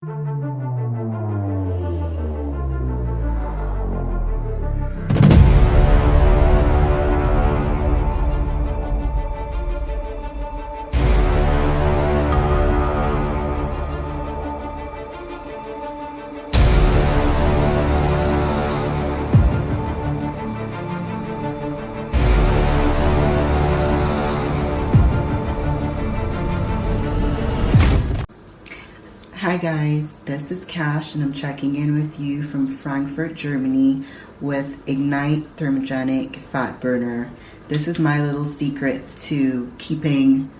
Hi guys, this is Cash and I'm checking in with you from Frankfurt, Germany with Ignite Thermogenic Fat Burner. This is my little secret to keeping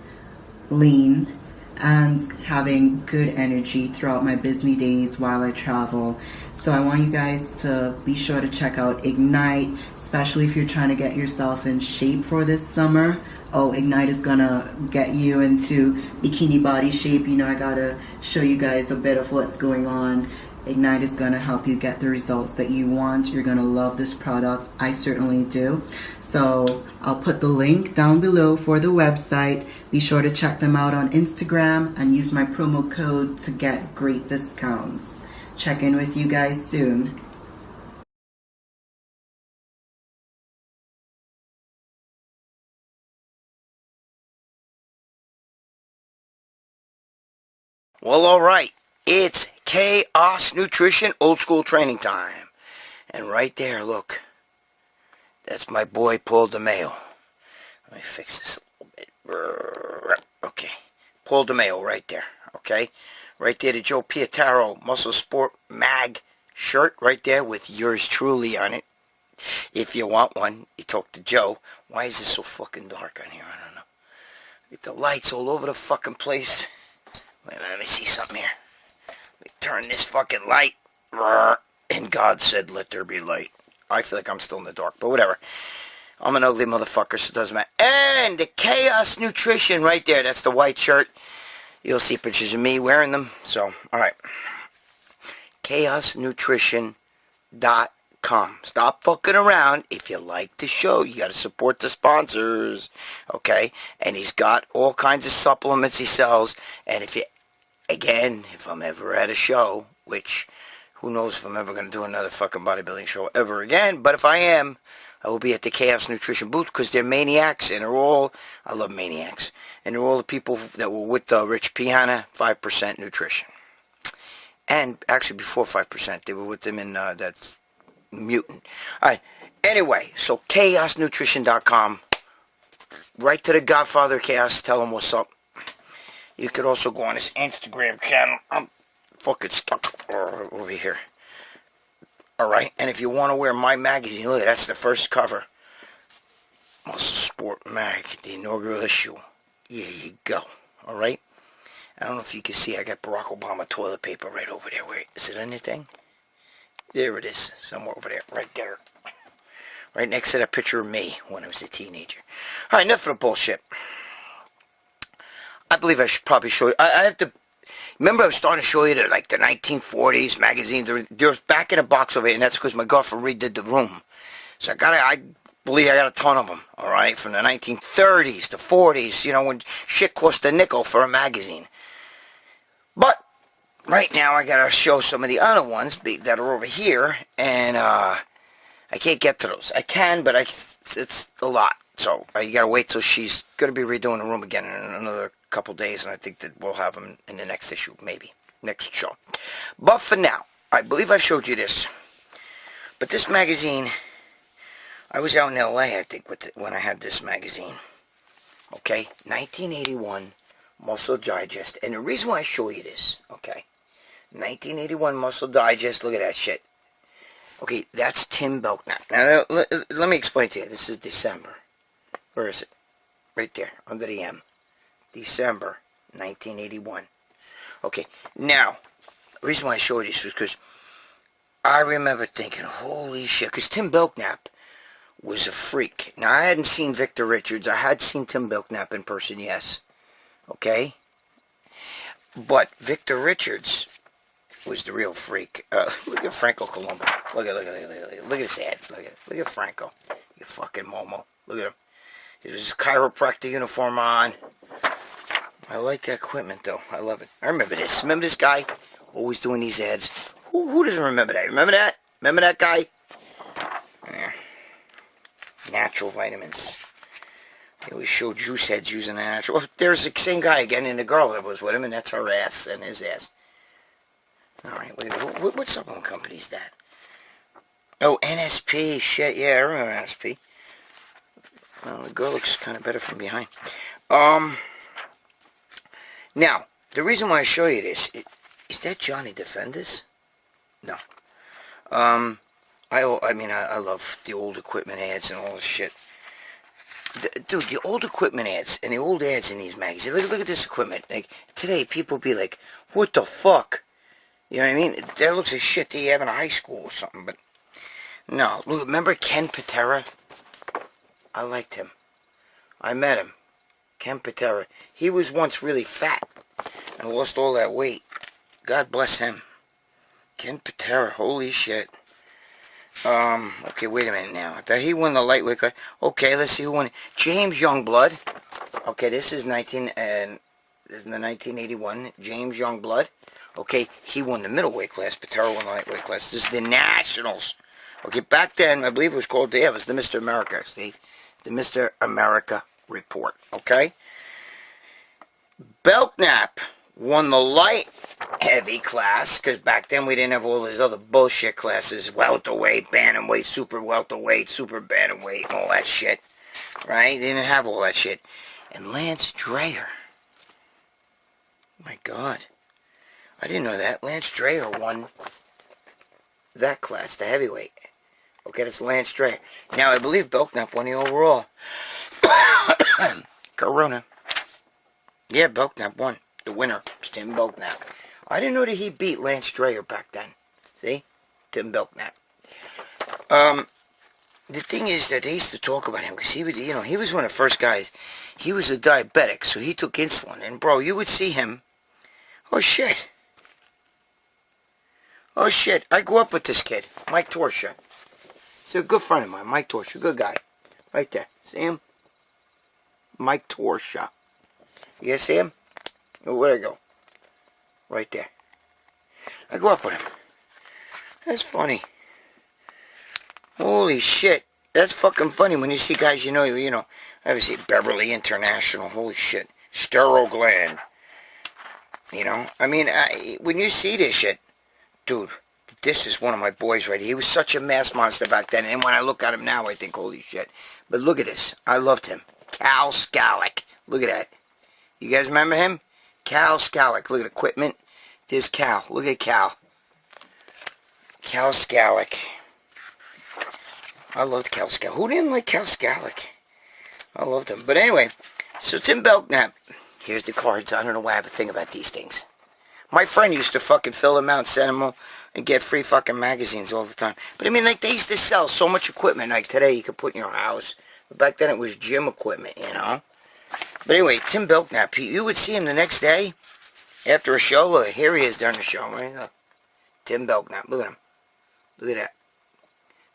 lean and having good energy throughout my busy days while I travel. So I want you guys to be sure to check out Ignite, especially if you're trying to get yourself in shape for this summer. Oh, Ignite is gonna get you into bikini body shape. You know, I gotta show you guys a bit of what's going on. Ignite is gonna help you get the results that you want. You're gonna love this product. I certainly do. So I'll put the link down below for the website. Be sure to check them out on Instagram and use my promo code to get great discounts. Check in with you guys soon. Well, alright, it's Chaos Nutrition Old School Training Time. And right there, look, that's my boy Paul DeMeo. Let me fix this a little bit. Okay, Paul DeMeo right there, okay? Right there, the Joe Pietaro MuscleSport mag shirt right there with yours truly on it. If you want one, you talk to Joe. Why is this so fucking dark on here? I don't know. Get the lights all over the fucking place. Wait, let me see something here. Let me turn this fucking light. And God said, let there be light. I feel like I'm still in the dark, but whatever. I'm an ugly motherfucker, so it doesn't matter. And the Chaos Nutrition right there. That's the white shirt. You'll see pictures of me wearing them. So, alright. ChaosNutrition.com. Stop fucking around. If you like the show, you gotta support the sponsors. Okay? And he's got all kinds of supplements he sells. And if you, again, if I'm ever at a show, which, who knows if I'm ever gonna do another fucking bodybuilding show ever again, but if I am, I will be at the Chaos Nutrition booth because they're maniacs and they're all, I love maniacs, and they're all the people that were with Rich Piana, 5% Nutrition. And actually before 5%, they were with them in that Mutant. Alright, anyway, so chaosnutrition.com. Right to the Godfather of Chaos, tell him what's up. You could also go on his Instagram channel. I'm fucking stuck over here. Alright, and if you want to wear my magazine, look, that's the first cover. MuscleSport Mag, the inaugural issue. There you go. Alright? I don't know if you can see, I got Barack Obama toilet paper right over there. Wait, is it anything? There it is, somewhere over there, right there. Right next to that picture of me when I was a teenager. Alright, enough of the bullshit. I believe I should probably show you. I have to. Remember, I was starting to show you the 1940s magazines. There's back in a box over here, and that's because my girlfriend redid the room. So I believe I got a ton of them. All right, from the 1930s to 40s. You know, when shit cost a nickel for a magazine. But right now, I gotta show some of the other ones that are over here, and I can't get to those. I can, but it's a lot. So you gotta wait till she's gonna be redoing the room again in another couple days, and I think that we'll have them in the next issue, maybe next show. But for now, I believe I showed you this. But this magazine, I was out in LA, I think, when I had this magazine. Okay, 1981 Muscle Digest, and the reason why I show you this, okay, 1981 Muscle Digest. Look at that shit. Okay, that's Tim Belknap. Now let me explain to you. This is December. Where is it? Right there, under the M. December 1981. Okay, now, the reason why I showed this was because I remember thinking, holy shit, because Tim Belknap was a freak. Now, I hadn't seen Victor Richards. I had seen Tim Belknap in person, yes. Okay? But Victor Richards was the real freak. Look at Franco Colombo. Look at his head. Look at Franco. You fucking Momo. Look at him. He has his chiropractor uniform on. I like that equipment, though. I love it. I remember this. Remember this guy? Always doing these ads. Who doesn't remember that? Remember that? Remember that guy? Yeah. Natural vitamins. He always showed juice heads using the natural. Oh, there's the same guy again, and the girl that was with him, and that's her ass and his ass. Alright, wait, what supplement company is that? Oh, NSP. Shit, yeah, I remember NSP. Well, the girl looks kind of better from behind. Now, the reason why I show you this, is that Johnny Defenders? No. I mean, I love the old equipment ads and all this shit. Dude, the old equipment ads and the old ads in these magazines. Look at this equipment. Like, today, people be like, what the fuck? You know what I mean? That looks like shit that you have in a high school or something, but... No, look, remember Ken Patera? I liked him. I met him. Ken Patera. He was once really fat and lost all that weight. God bless him. Ken Patera, holy shit. Okay, wait a minute now. He won the lightweight class. Okay, let's see who won it. James Youngblood. Okay, this is 1981. James Youngblood. Okay, he won the middleweight class. Patera won the lightweight class. This is the Nationals. Okay, back then, I believe it was called, it was the Mr. America. See? The Mr. America report. Okay? Belknap won the light heavy class, because back then we didn't have all these other bullshit classes, welterweight, bantamweight, super welterweight, super bantamweight, and all that shit, right? They didn't have all that shit. And Lance Dreher, my God, I didn't know that. Lance Dreher won that class, the heavyweight. Okay, that's Lance Dreher. Now, I believe Belknap won the overall. Corona. Yeah, Belknap won. The winner, Tim Belknap. I didn't know that he beat Lance Dreher back then. See? Tim Belknap. The thing is that they used to talk about him because he would, you know, he was one of the first guys. He was a diabetic, so he took insulin. And, bro, you would see him. Oh, shit. Oh, shit. I grew up with this kid, Mike Torsha. He's a good friend of mine, Mike Torsha. Good guy. Right there. See him? Mike Torsha. You guys see him? Oh, where'd I go? Right there. I grew up with him. That's funny. Holy shit. That's fucking funny when you see guys you know, obviously Beverly International, holy shit. Sterile gland. You know? I mean, when you see this shit, dude, this is one of my boys right here. He was such a mass monster back then, and when I look at him now, I think, holy shit. But look at this. I loved him. Cal Scalick. Look at that. You guys remember him? Cal Scalick. Look at equipment. There's Cal. Look at Cal. Cal Scalick. I loved Cal Scalick. Who didn't like Cal Scalick? I loved him. But anyway, so Tim Belknap. Here's the cards. I don't know why I have a thing about these things. My friend used to fucking fill them out and send them and get free fucking magazines all the time. But I mean, like, they used to sell so much equipment. Like today, you could put in your house. But back then, it was gym equipment, you know? But anyway, Tim Belknap, you would see him the next day after a show. Look, here he is during the show, right? Look. Tim Belknap. Look at him. Look at that.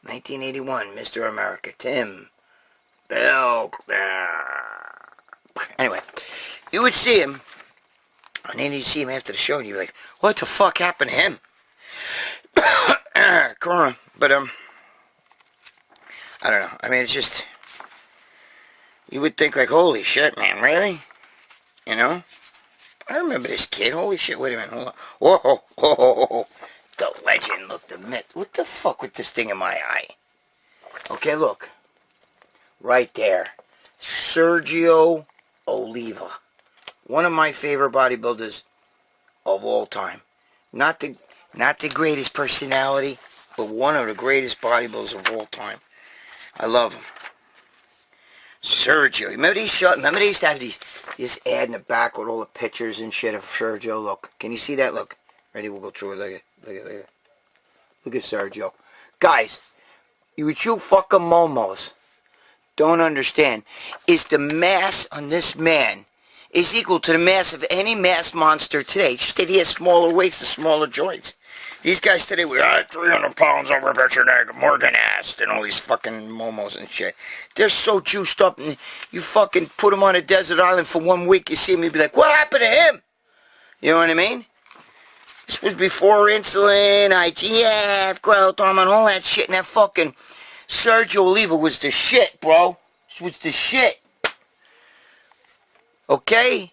1981, Mr. America. Tim Belknap. Anyway, you would see him, and then you'd see him after the show, and you'd be like, what the fuck happened to him? Corona. But, I don't know. I mean, it's just... You would think, like, holy shit, man, really? You know? I remember this kid. Holy shit, wait a minute, hold on. Whoa, ho, ho, ho, ho. The legend, look, the myth. What the fuck with this thing in my eye? Okay, look. Right there. Sergio Oliva. One of my favorite bodybuilders of all time. Not the greatest personality, but one of the greatest bodybuilders of all time. I love him. Sergio. Remember they used to have this ad in the back with all the pictures and shit of Sergio. Look. Can you see that? Look. Ready? We'll go through it. Look at Sergio. Guys, you fucking momos don't understand is the mass on this man is equal to the mass of any mass monster today. It's just that he has smaller weights and smaller joints. These guys today were 300 pounds over your neck, Morgan ass, and all these fucking momos and shit. They're so juiced up, and you fucking put them on a desert island for 1 week, you see them, you'd be like, what happened to him? You know what I mean? This was before insulin, IGF, growth hormone, all that shit, and that fucking Sergio Oliva was the shit, bro. This was the shit. Okay?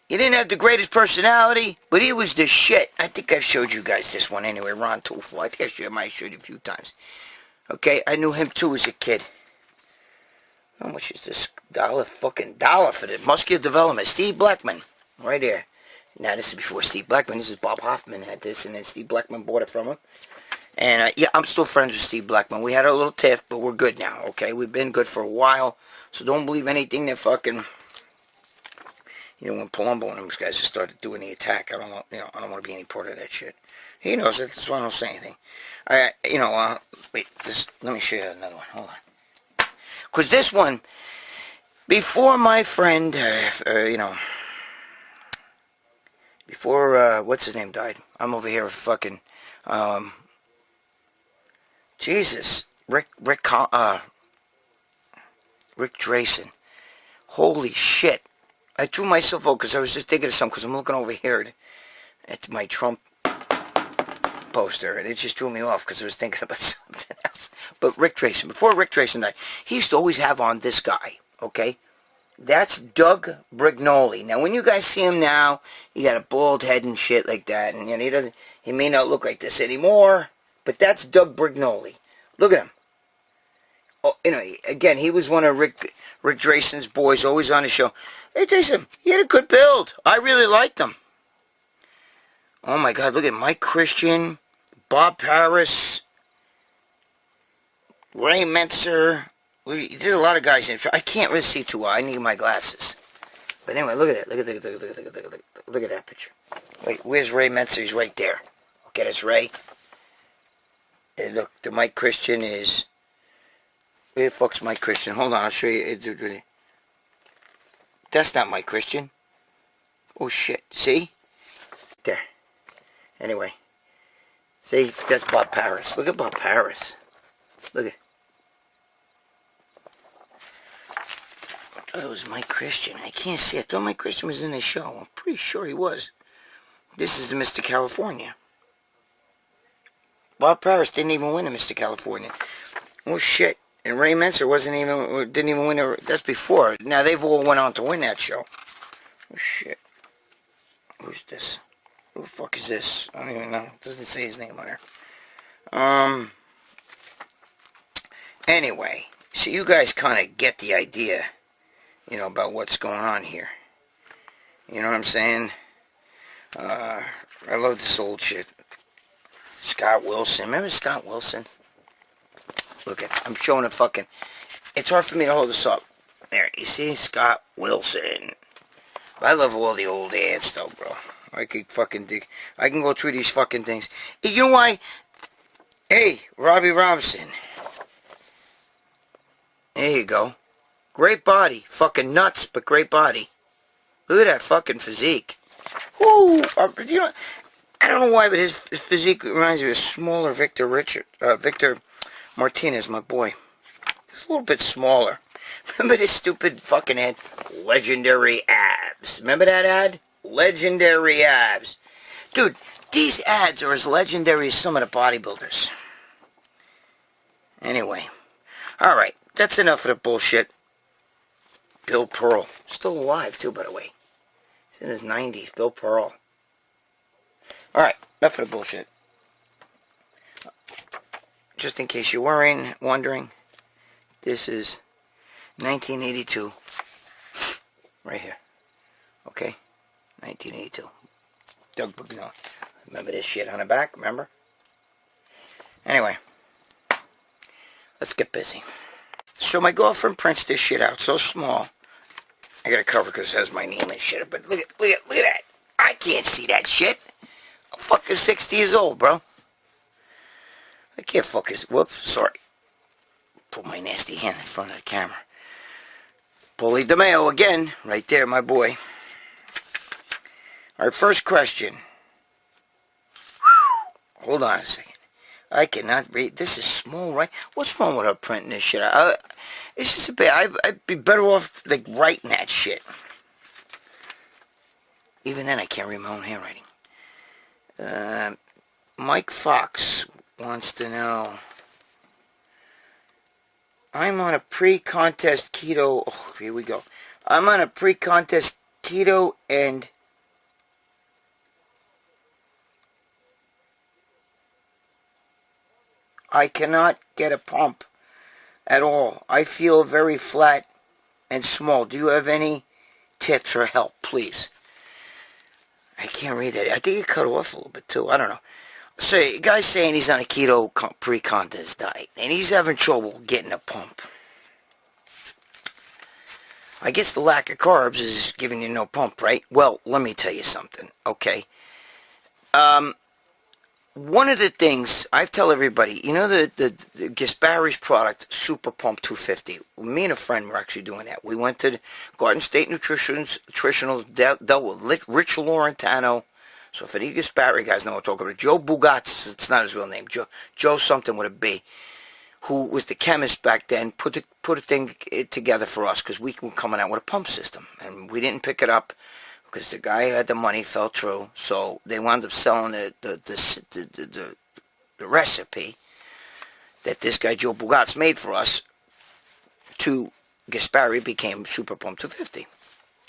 He didn't have the greatest personality, but he was the shit. I think I've showed you guys this one anyway, Ron Toofle. I think I might have showed you a few times. Okay, I knew him too as a kid. How much is this fucking dollar for the muscular development? Steve Blackman, right here. Now, this is before Steve Blackman. This is Bob Hoffman had this, and then Steve Blackman bought it from him. And, yeah, I'm still friends with Steve Blackman. We had a little tiff, but we're good now, okay? We've been good for a while, so don't believe anything that fucking... You know, when Palumbo and those guys just started doing the attack, I don't know, I don't want to be any part of that shit. He knows it, that's why I don't say anything. Wait, let me show you another one, hold on. Because this one, before my friend, before, what's his name died? I'm over here fucking, Jesus, Rick Drayson. Holy shit. I threw myself out because I was just thinking of something, because I'm looking over here at my Trump poster, and it just threw me off because I was thinking about something else. But Rick Drayson, before Rick Drayson died, he used to always have on this guy, okay? That's Doug Brignoli. Now, when you guys see him now, he got a bald head and shit like that, and he may not look like this anymore, but that's Doug Brignoli. Look at him. Oh, again, he was one of Rick Drayson's boys, always on the show. Hey, Jason, he had a good build. I really liked him. Oh my God, look at Mike Christian, Bob Paris, Ray Metzer. There's a lot of guys in. I can't really see too well. I need my glasses. But anyway, look at that. Look at that picture. Wait, where's Ray Metzer? He's right there. Okay, that's Ray. And look, the Mike Christian is... Where the fuck's Mike Christian? Hold on, I'll show you. That's not Mike Christian. Oh shit, see? There. Anyway. See, that's Bob Paris. Look at Bob Paris. Look at... I thought it was Mike Christian. I can't see. I thought Mike Christian was in the show. I'm pretty sure he was. This is the Mr. California. Bob Paris didn't even win the Mr. California. Oh shit. And Ray Metzer didn't even win. That's before. Now they've all went on to win that show. Oh shit. Who's this? Who the fuck is this? I don't even know. It doesn't say his name on there. Anyway, so you guys kind of get the idea, about what's going on here. You know what I'm saying? I love this old shit. Scott Wilson. Remember Scott Wilson? Look at, I'm showing a fucking, it's hard for me to hold this up. There, you see, Scott Wilson. I love all the old ads though, bro. I can fucking dig, I can go through these fucking things. You know why? Hey, Robbie Robinson. There you go. Great body. Fucking nuts, but great body. Look at that fucking physique. Woo! I don't know why, but his physique reminds me of a smaller Victor Martinez, my boy. He's a little bit smaller. Remember this stupid fucking ad? Legendary abs. Remember that ad? Legendary abs. Dude, these ads are as legendary as some of the bodybuilders. Anyway. Alright, that's enough of the bullshit. Bill Pearl. Still alive, too, by the way. He's in his 90s. Bill Pearl. Alright, enough of the bullshit. Just in case you're wondering, this is 1982. Right here. Okay? 1982. Doug Brignoli. Remember this shit on the back? Remember? Anyway. Let's get busy. So my girlfriend prints this shit out so small. I gotta cover because it has my name and shit. But look at that. I can't see that shit. I'm fucking 60 years old, bro. I can't focus. Whoops, sorry. Put my nasty hand in front of the camera. Paulie DeMeo again. Right there, my boy. Our first question. Hold on a second. I cannot read. This is small, right? What's wrong with her printing this shit? It's just a bit. I'd be better off, like, writing that shit. Even then, I can't read my own handwriting. Mike Fox wants to know. I'm on a pre-contest keto. Oh, here we go. I'm on a pre-contest keto and I cannot get a pump at all. I feel very flat and small. Do you have any tips or help, please? I can't read that. I think it cut off a little bit too. I don't know. So, the guy's saying he's on a keto pre-contest diet, and he's having trouble getting a pump. I guess the lack of carbs is giving you no pump, right? Well, let me tell you something, okay? One of the things I tell everybody, you know the Gaspari's product, Super Pump 250. Me and a friend were actually doing that. We went to Garden State Nutritionals, dealt with Rich Laurentano. So if any Gaspari guys know what I'm talking about, Joe Bugatz, it's not his real name, Joe something with a B, who was the chemist back then, put a thing together for us because we were coming out with a pump system, and we didn't pick it up because the guy who had the money fell through. So they wound up selling the recipe that this guy Joe Bugatz made for us to Gaspari. Became Super Pump 250.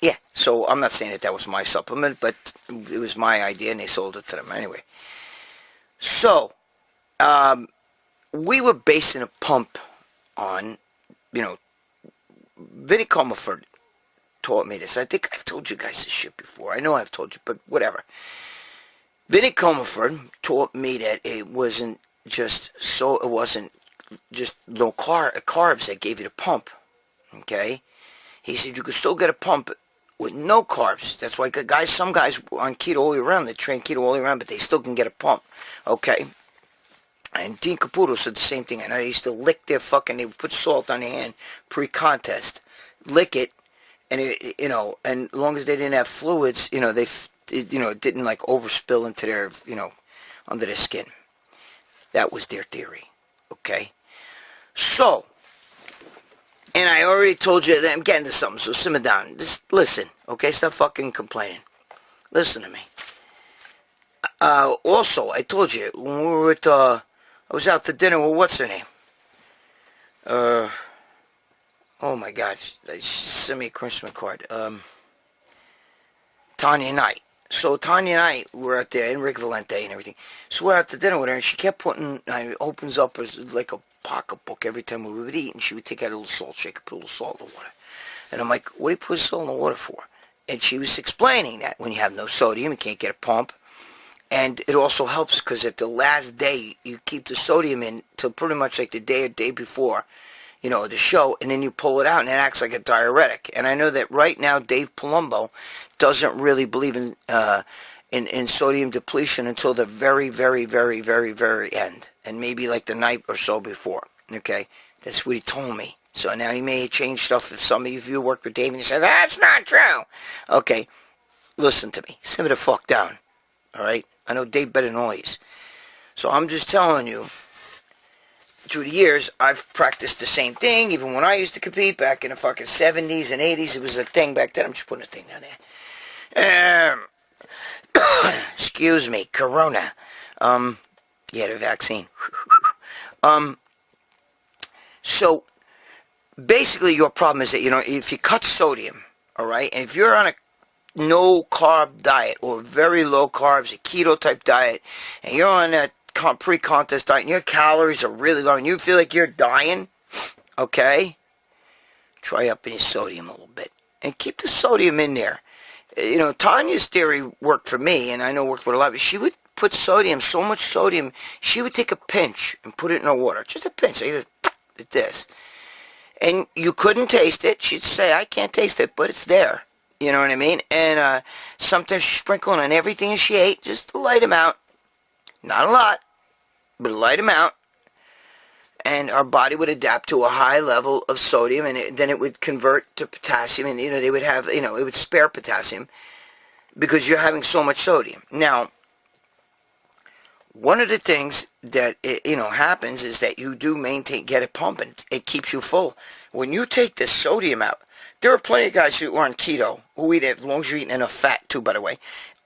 Yeah, so I'm not saying that was my supplement, but it was my idea, and they sold it to them anyway. So, we were basing a pump on, Vinnie Comerford taught me this. I think I've told you guys this shit before. I know I've told you, but whatever. Vinnie Comerford taught me that it wasn't just no carbs that gave you the pump, okay? He said you could still get a pump with no carbs. That's why some guys on keto all year round, they train keto all year round, but they still can get a pump. Okay? And Dean Caputo said the same thing. And I used to lick they would put salt on their hand pre-contest, lick it, and and as long as they didn't have fluids, it didn't like overspill into their, under their skin. That was their theory. Okay? So, and I already told you that I'm getting to something, so simmer down. Just listen, okay? Stop fucking complaining. Listen to me. Also, I told you, when we were at, I was out to dinner with, what's her name? Oh my God, she sent me a Christmas card. Tanya Knight. So Tanya and I were out there, and Rick Valente and everything. So we're out to dinner with her, and she kept opens up like a pocketbook every time we would eat, and she would take out a little salt shaker, put a little salt in the water. And I'm like, what do you put salt in the water for? And she was explaining that when you have no sodium, you can't get a pump. And it also helps because at the last day, you keep the sodium in till pretty much like the day before, the show, and then you pull it out, and it acts like a diuretic. And I know that right now, Dave Palumbo doesn't really believe in sodium depletion until the very, very, very, very, very end. And maybe like the night or so before. Okay? That's what he told me. So now he may change stuff if some of you worked with Dave and you said, that's not true. Okay. Listen to me. Simmer the fuck down. Alright? I know Dave better than all these. So I'm just telling you, through the years, I've practiced the same thing. Even when I used to compete back in the fucking 70s and 80s, it was a thing back then. I'm just putting a thing down there. Excuse me, Corona. Yeah, the vaccine. So, basically your problem is that, if you cut sodium, alright, and if you're on a no-carb diet, or very low carbs, a keto-type diet, and you're on a pre-contest diet, and your calories are really low, and you feel like you're dying, okay, try upping your sodium a little bit, and keep the sodium in there. Tanya's theory worked for me, and I know worked with a lot, but she would put so much sodium, she would take a pinch and put it in the water. Just a pinch, like this. And you couldn't taste it. She'd say, I can't taste it, but it's there. You know what I mean? And sometimes she'd sprinkle on everything she ate, just to light them out. Not a lot, but light them out. And our body would adapt to a high level of sodium, and then it would convert to potassium, and they would have, it would spare potassium because you're having so much sodium. Now, one of the things that happens is that you do get a pump, and it keeps you full. When you take the sodium out, there are plenty of guys who are on keto who eat, as long as you're eating enough fat too, by the way,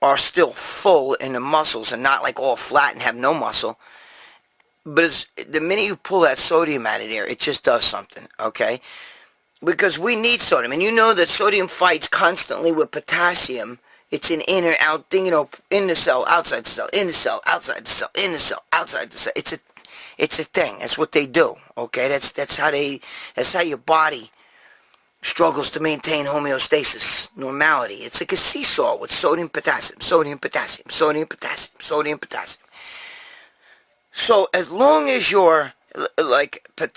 are still full in the muscles and not like all flat and have no muscle. But the minute you pull that sodium out of there, it just does something, okay? Because we need sodium. And you know that sodium fights constantly with potassium. It's an in or out thing, in the cell, outside the cell, in the cell, outside the cell, in the cell, outside the cell. It's a thing. That's what they do, okay? That's how your body struggles to maintain homeostasis, normality. It's like a seesaw with sodium, potassium, sodium, potassium, sodium, potassium, sodium, potassium. So as long as your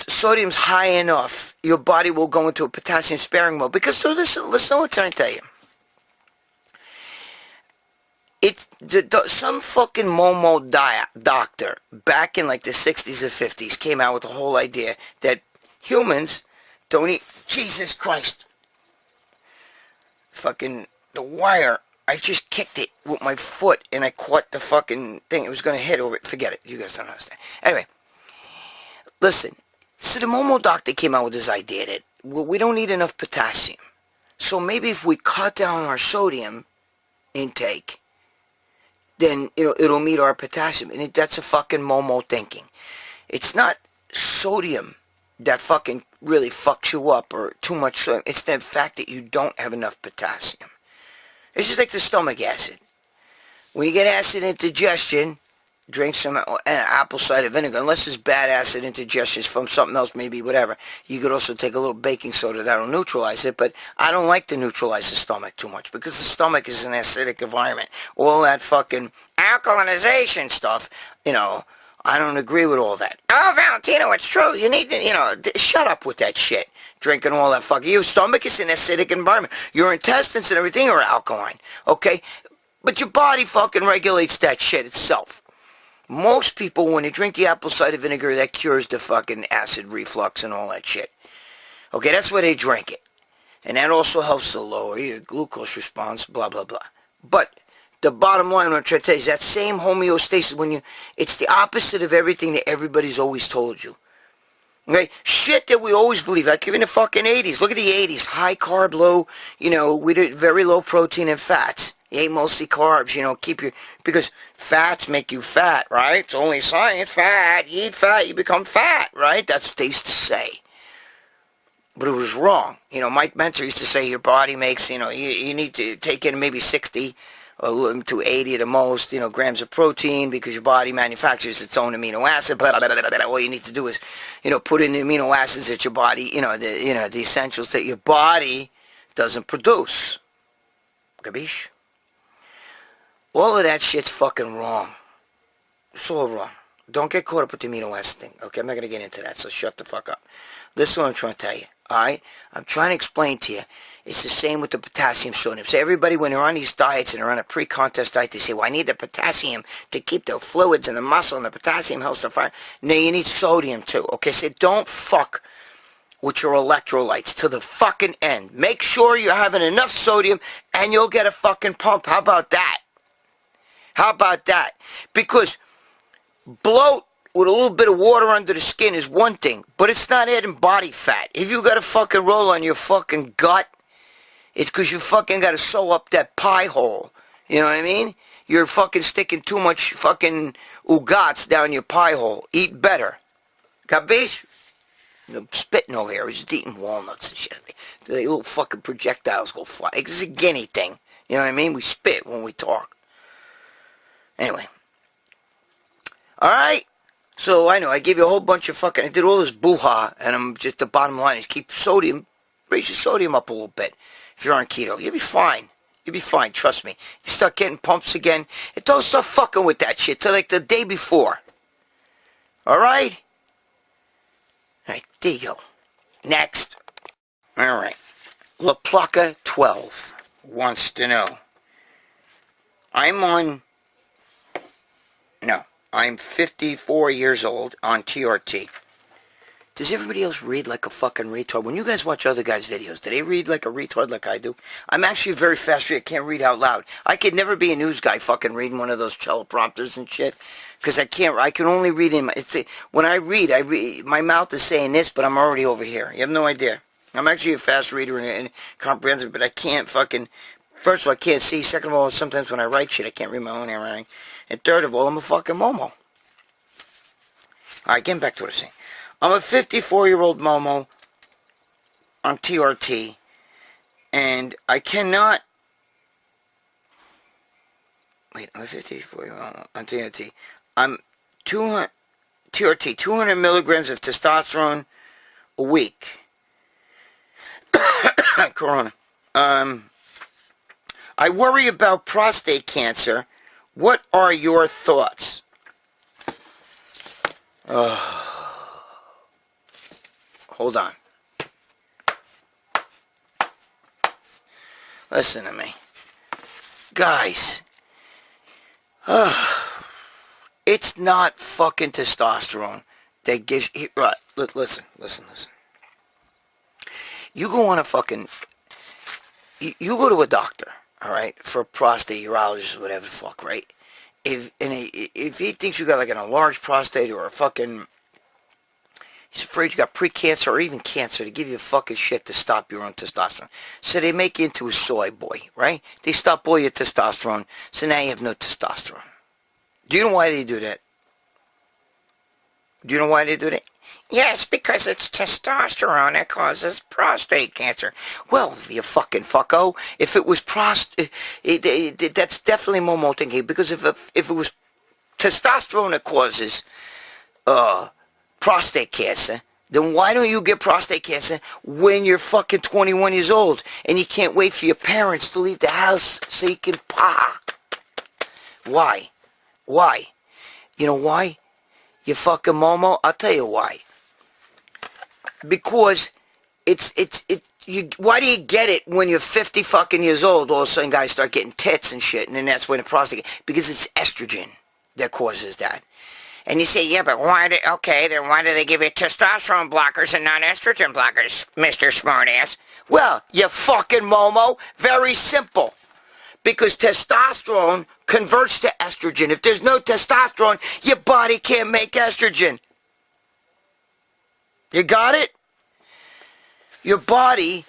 sodium's high enough, your body will go into a potassium sparing mode. Because so listen what I'm trying to tell you. Some fucking Momo doctor back in like the 60s or 50s came out with the whole idea that humans don't eat. Jesus Christ. Fucking the wire. I just kicked it with my foot and I caught the fucking thing. It was going to hit over it. Forget it. You guys don't understand. Anyway, listen. So the Momo doctor came out with this idea that we don't need enough potassium. So maybe if we cut down our sodium intake, then it'll meet our potassium. And that's a fucking Momo thinking. It's not sodium that fucking really fucks you up or too much sodium. It's the fact that you don't have enough potassium. It's just like the stomach acid. When you get acid indigestion, drink some apple cider vinegar. Unless it's bad acid indigestion from something else, maybe whatever. You could also take a little baking soda. That'll neutralize it. But I don't like to neutralize the stomach too much because the stomach is an acidic environment. All that fucking alkalinization stuff, I don't agree with all that. Oh, Valentino, it's true. You need to, shut up with that shit. Drinking all that fucking... Your stomach is an acidic environment. Your intestines and everything are alkaline, okay? But your body fucking regulates that shit itself. Most people, when they drink the apple cider vinegar, that cures the fucking acid reflux and all that shit. Okay, that's why they drink it. And that also helps to lower your glucose response, blah, blah, blah. But the bottom line, what I'm trying to tell you is that same homeostasis, it's the opposite of everything that everybody's always told you. Okay? Shit that we always believe, like even the fucking 80s. Look at the 80s. High carb, low, we did very low protein and fats. You ate mostly carbs, because fats make you fat, right? It's only science, fat. You eat fat, you become fat, right? That's what they used to say. But it was wrong. Mike Mentor used to say your body makes, you need to take in maybe 60 to 80 at the most, grams of protein because your body manufactures its own amino acid. Blah, blah, blah, blah, blah. All you need to do is, put in the amino acids that your body, the essentials that your body doesn't produce. Capiche? All of that shit's fucking wrong. It's all wrong. Don't get caught up with the amino acid thing. Okay, I'm not going to get into that, so shut the fuck up. Listen to what I'm trying to tell you. Alright? I'm trying to explain to you. It's the same with the potassium sodium. So everybody, when they're on these diets and they're on a pre-contest diet, they say, well, I need the potassium to keep the fluids in the muscle, and the potassium helps the fire. No, you need sodium too. Okay, so don't fuck with your electrolytes to the fucking end. Make sure you're having enough sodium and you'll get a fucking pump. How about that? How about that? Because bloat with a little bit of water under the skin is one thing, but it's not adding body fat. If you got a fucking roll on your fucking gut, it's because you fucking got to sew up that pie hole. You know what I mean? You're fucking sticking too much fucking ugats down your pie hole. Eat better. Capiche? I'm spitting over here. I was just eating walnuts and shit. The little fucking projectiles go fly. It's a guinea thing. You know what I mean? We spit when we talk. Anyway. Alright? So, I know, I gave you a whole bunch of fucking... I did all this boo-ha, and I'm just... The bottom line is keep sodium... Raise your sodium up a little bit. If you're on keto, you'll be fine. You'll be fine, trust me. You start getting pumps again, and don't start fucking with that shit till like the day before. Alright? Alright, there you go. Next. Alright. La Placa 12 wants to know. I'm 54 years old on TRT. Does everybody else read like a fucking retard? When you guys watch other guys' videos, do they read like a retard like I do? I'm actually very fast reader. I can't read out loud. I could never be a news guy fucking reading one of those teleprompters and shit. Because I can only read in my... when I read, my mouth is saying this, but I'm already over here. You have no idea. I'm actually a fast reader and comprehensive, but I can't fucking First of all, I can't see. Second of all, sometimes when I write shit, I can't read my own handwriting. And third of all, I'm a fucking Momo. Alright, getting back to what I was saying. I'm a 54-year-old Momo on TRT, and I cannot... Wait, I'm a 54-year-old on TRT. I'm 200... TRT, 200 milligrams of testosterone a week. Corona. I worry about prostate cancer. What are your thoughts? Hold on. Listen to me. Guys. It's not fucking testosterone that gives you... Right, listen. You go on a fucking... You go to a doctor, alright, for a prostate urologist or whatever the fuck, right? If he thinks you got like an enlarged prostate or a fucking... He's afraid you got pre-cancer or even cancer, to give you fucking shit to stop your own testosterone. So they make you into a soy boy, right? They stop all your testosterone, so now you have no testosterone. Do you know why they do that? Do you know why they do that? Yes, because it's testosterone that causes prostate cancer. Well, you fucking fucko. If it was prostate, that's definitely Momo thinking. Because if it was testosterone that causes prostate cancer, then why don't you get prostate cancer when you're fucking 21 years old and you can't wait for your parents to leave the house so you can pa? Why? Why? You know why? You fucking Momo? I'll tell you why. Because why do you get it when you're 50 fucking years old? All of a sudden guys start getting tits and shit, and then that's when the prostate... Because it's estrogen that causes that. And you say, yeah, but why do they give you testosterone blockers and non-estrogen blockers, Mr. Smartass? Well, you fucking Momo, very simple. Because testosterone converts to estrogen. If there's no testosterone, your body can't make estrogen. You got it? Your body,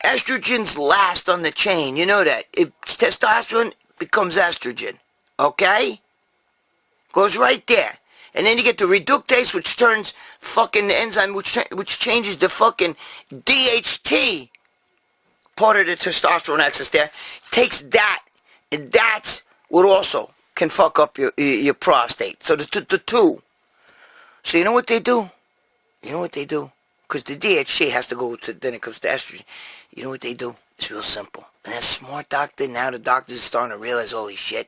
estrogen's last on the chain. You know that. If testosterone becomes estrogen. Okay? Goes right there. And then you get the reductase, which turns fucking the enzyme, which changes the fucking DHT part of the testosterone axis there. Takes that, and that's what also can fuck up your prostate. So the two. So you know what they do? Because the DHT has to go to, then it comes to estrogen. You know what they do? It's real simple. And that smart doctor, now the doctors are starting to realize, holy shit.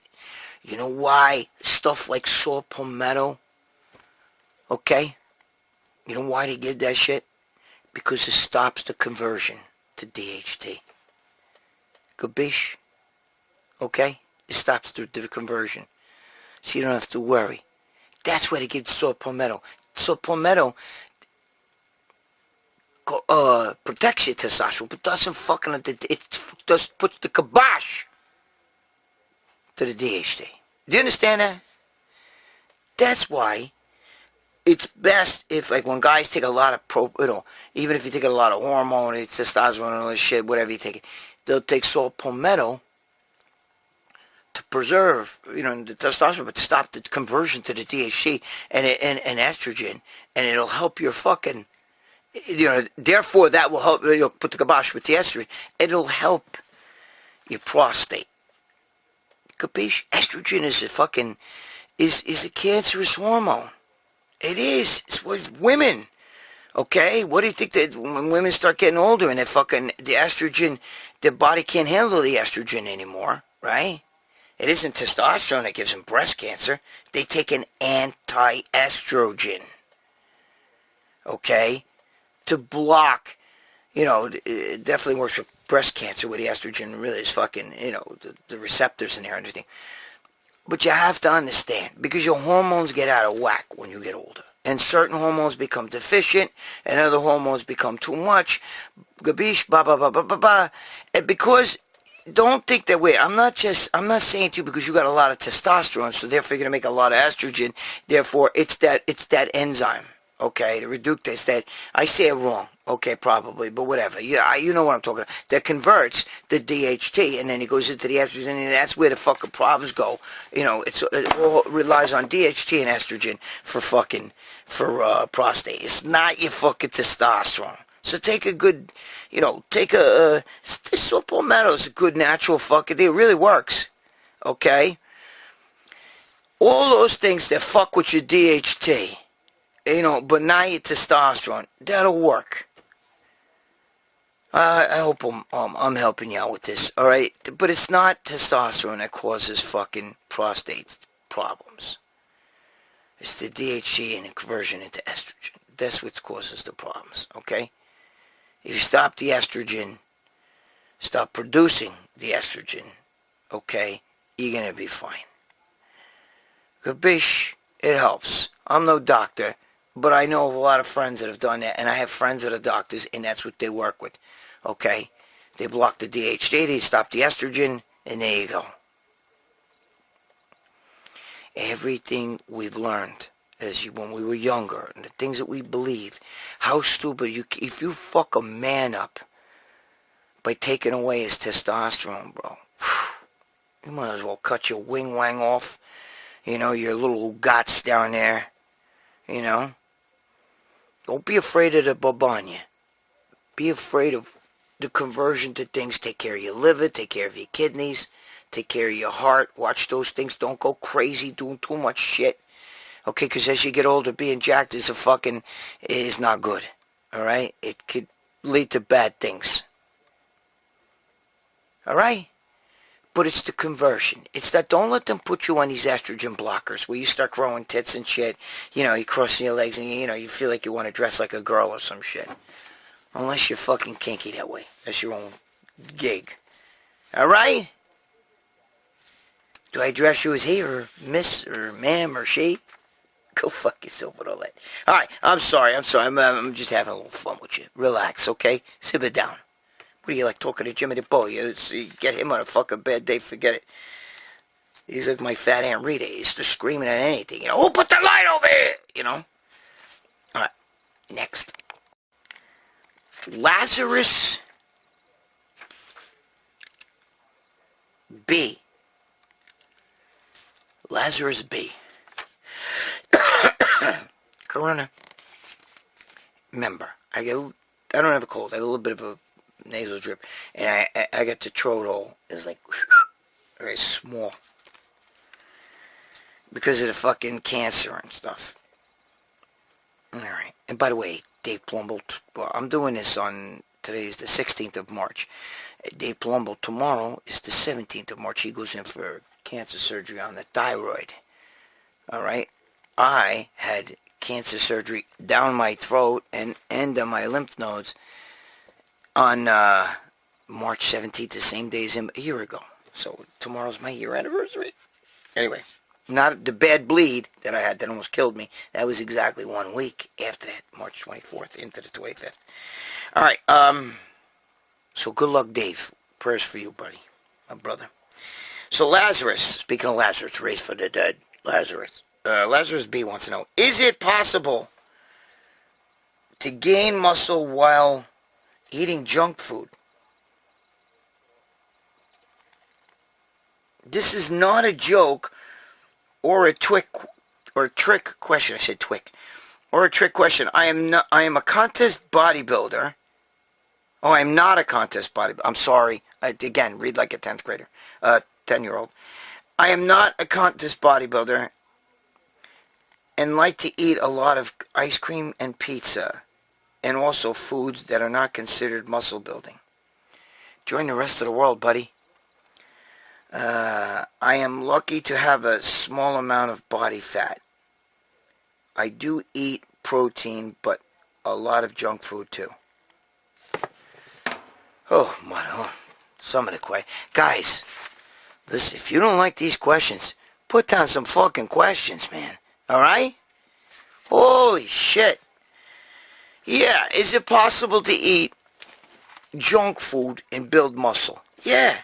You know why stuff like saw palmetto, okay? You know why they give that shit? Because it stops the conversion to DHT. Gabish? Okay? It stops the conversion. So you don't have to worry. That's why they give saw palmetto. Saw palmetto protects your testosterone, but doesn't fucking... It just puts the kibosh to the DHT. Do you understand that? That's why it's best if, like, when guys take a lot of even if you take a lot of hormone, testosterone, and all this shit, whatever you take, they'll take saw palmetto to preserve, the testosterone, but stop the conversion to the DHT and estrogen, and it'll help your fucking, therefore that will help, put the kibosh with the estrogen. It'll help your prostate. Capiche? Estrogen is a cancerous hormone. It is. It's with women. Okay? What do you think that when women start getting older and the estrogen, their body can't handle the estrogen anymore, right? It isn't testosterone that gives them breast cancer. They take an anti-estrogen. Okay? To block, it definitely works with breast cancer where the estrogen really is fucking, the receptors in there and everything. But you have to understand, because your hormones get out of whack when you get older. And certain hormones become deficient, and other hormones become too much. Gabish, ba ba ba ba ba ba. And because, don't think that way. I'm not saying to you because you got a lot of testosterone, so therefore you're going to make a lot of estrogen. Therefore, it's that enzyme. okay, the reductase that, I say it wrong, okay, probably, but whatever. Yeah, you know what I'm talking about. That converts the DHT, and then it goes into the estrogen, and that's where the fucking problems go. You know, it all relies on DHT and estrogen for prostate. It's not your fucking testosterone. So take a good, take this Super Meadow is a good natural fucking thing. It really works, okay? All those things that fuck with your DHT, but not your testosterone, that'll work. I hope I'm helping you out with this, all right? But it's not testosterone that causes fucking prostate problems. It's the DHT and the conversion into estrogen. That's what causes the problems, okay? If you stop the estrogen, stop producing the estrogen, okay, you're going to be fine. Kabish, it helps. I'm no doctor, but I know of a lot of friends that have done that, and I have friends that are doctors, and that's what they work with, okay? They block the DHT, they stop the estrogen, and there you go. Everything we've learned when we were younger, and the things that we believe, how stupid if you fuck a man up by taking away his testosterone, bro, you might as well cut your wing wang off, your little guts down there, Don't be afraid of the babanya. Be afraid of the conversion to things. Take care of your liver, take care of your kidneys, take care of your heart. Watch those things. Don't go crazy doing too much shit. Okay, because as you get older, being jacked is not good. Alright? It could lead to bad things. Alright? But it's the conversion. It's that don't let them put you on these estrogen blockers where you start growing tits and shit. You're crossing your legs and you feel like you want to dress like a girl or some shit. Unless you're fucking kinky that way. That's your own gig. Alright? Do I dress you as he or miss or ma'am or she? Go fuck yourself with all that. Alright, I'm sorry. I'm just having a little fun with you. Relax, okay? Sit it down. What do you like talking to Jimmy the Bull? You get him on a fucking bad day, forget it. He's like my fat Aunt Rita. He's just screaming at anything. Who put the light over here? Alright, next. Lazarus B. Lazarus B. Corona. Remember, I don't have a cold. I have a little bit of a nasal drip, and I got the throat hole. It's like very small because of the fucking cancer and stuff. All right. And by the way, Dave Plumble. Well, I'm doing this on today's the 16th of March. Dave Plumble tomorrow is the 17th of March. He goes in for cancer surgery on the thyroid. All right. I had cancer surgery down my throat and on my lymph nodes on March 17th, the same day as a year ago. So tomorrow's my year anniversary. Anyway, not the bad bleed that I had that almost killed me. That was exactly 1 week after that, March 24th into the 25th. All right. So good luck, Dave. Prayers for you, buddy, my brother. So Lazarus, speaking of Lazarus, raised for the dead, Lazarus B wants to know, is it possible to gain muscle while eating junk food? This is not a joke or a trick question. I said twick. Or a trick question. I am a contest bodybuilder. Oh, I'm not a contest bodybuilder. I'm sorry. Again, read like a 10th grader. 10-year-old. I am not a contest bodybuilder and like to eat a lot of ice cream and pizza and also foods that are not considered muscle building. Join the rest of the world, buddy. I am lucky to have a small amount of body fat. I do eat protein, but a lot of junk food too. Oh, my, some of the questions. Guys, listen, if you don't like these questions, put down some fucking questions, man. Alright? Holy shit. Yeah, is it possible to eat junk food and build muscle? Yeah.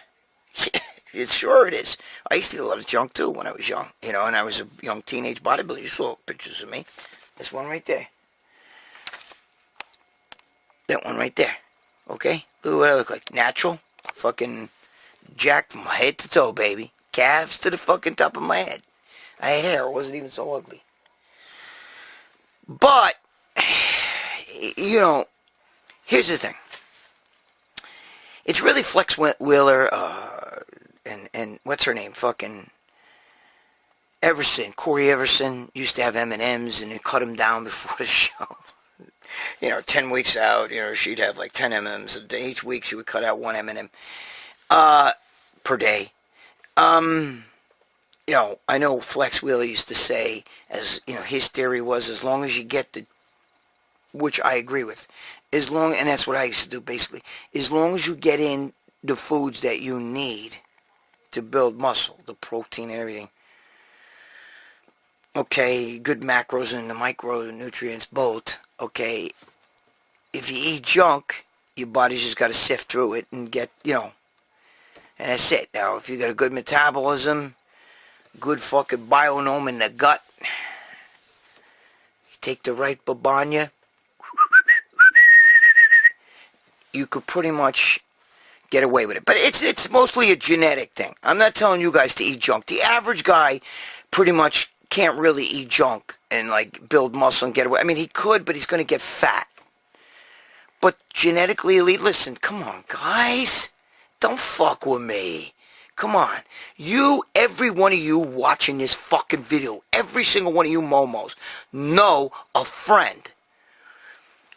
Sure it is. I used to eat a lot of junk too when I was young. And I was a young teenage bodybuilder. You saw pictures of me. This one right there. That one right there. Okay? Look what I look like. Natural. Fucking jacked from head to toe, baby. Calves to the fucking top of my head. I had hair. It wasn't even so ugly. But, you know, here's the thing. It's really Flex Wheeler, and what's her name? Fucking Everson. Corey Everson used to have M&Ms and they cut them down before the show. 10 weeks out, she'd have like 10 M&Ms a day. Each week she would cut out one M&M per day. I know Flex Wheeler used to say, his theory was as long as you get which I agree with, and that's what I used to do basically, as long as you get in the foods that you need to build muscle, the protein and everything. Okay, good macros and the micronutrients both. Okay, if you eat junk, your body's just got to sift through it and get, and that's it. Now, if you got a good metabolism, good fucking biome in the gut, you take the right babanya, you could pretty much get away with it. But it's mostly a genetic thing. I'm not telling you guys to eat junk. The average guy pretty much can't really eat junk and like build muscle and get away. I mean, he could, but he's going to get fat. But genetically elite, listen, come on, guys. Don't fuck with me. Come on. Every one of you watching this fucking video, every single one of you momos, know a friend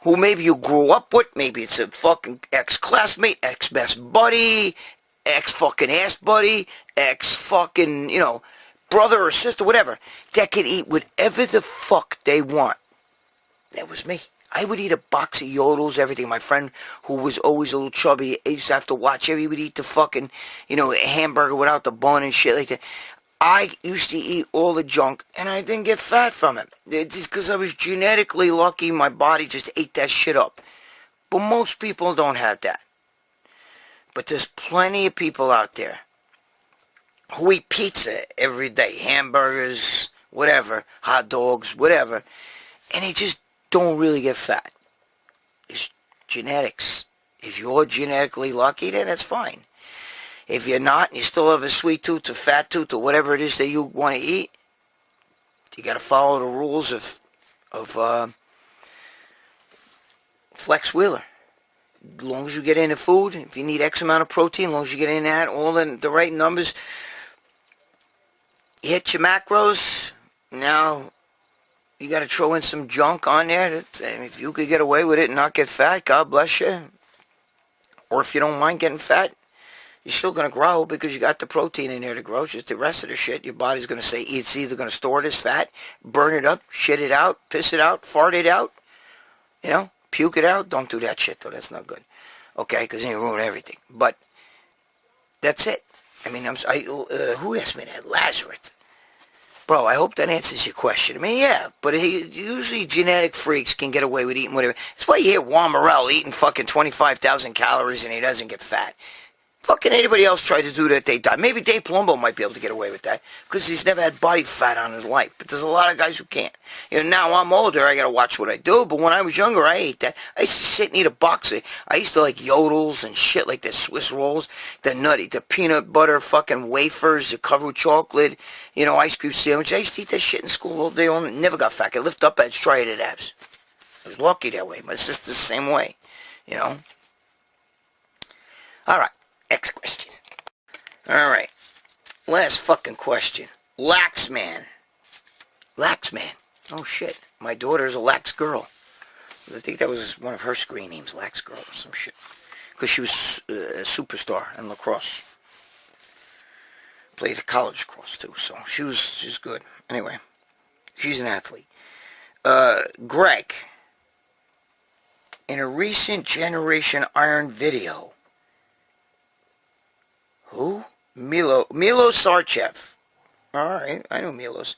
who maybe you grew up with, maybe it's a fucking ex-classmate, ex-best buddy, ex-fucking ass buddy, ex-fucking, brother or sister, whatever, that can eat whatever the fuck they want. That was me. I would eat a box of yodels, everything. My friend, who was always a little chubby, I used to have to watch him. He would eat the fucking, a hamburger without the bun and shit like that. I used to eat all the junk, and I didn't get fat from it. It's because I was genetically lucky. My body just ate that shit up. But most people don't have that. But there's plenty of people out there who eat pizza every day, hamburgers, whatever, hot dogs, whatever, and they just don't really get fat. It's genetics. If you're genetically lucky, then it's fine. If you're not, and you still have a sweet tooth or fat tooth or whatever it is that you want to eat, you got to follow the rules of Flex Wheeler. As long as you get in the food, if you need X amount of protein, as long as you get in that, all in the right numbers, you hit your macros. Now you got to throw in some junk on there. If you could get away with it and not get fat, God bless you. Or if you don't mind getting fat, you're still going to grow because you got the protein in there to grow. Just the rest of the shit, your body's going to say it's either going to store it as fat, burn it up, shit it out, piss it out, fart it out, puke it out. Don't do that shit, though. That's not good. Okay, because then you ruin everything. But that's it. I mean, who asked me that? Lazarus. Bro, I hope that answers your question. I mean, yeah, but usually genetic freaks can get away with eating whatever. That's why you hear Juan Morel eating fucking 25,000 calories and he doesn't get fat. Fucking anybody else tried to do that, they die. Maybe Dave Palumbo might be able to get away with that because he's never had body fat on his life. But there's a lot of guys who can't. Now I'm older, I gotta watch what I do. But when I was younger, I ate that. I used to sit and eat a box of. I used to like yodels and shit like the Swiss rolls, the peanut butter fucking wafers, the covered with chocolate, ice cream sandwich. I used to eat that shit in school all day long. Never got fat. I lift up at striated abs. I was lucky that way. My sister's the same way. All right. Next question. Alright. Last fucking question. Laxman. Laxman. Oh shit. My daughter's a lax girl. I think that was one of her screen names, Lax Girl or some shit. Because she was a superstar in lacrosse. Played college lacrosse too, so she's good. Anyway. She's an athlete. Greg. In a recent Generation Iron video, who? Milos Sarchev. Alright, I know Milos.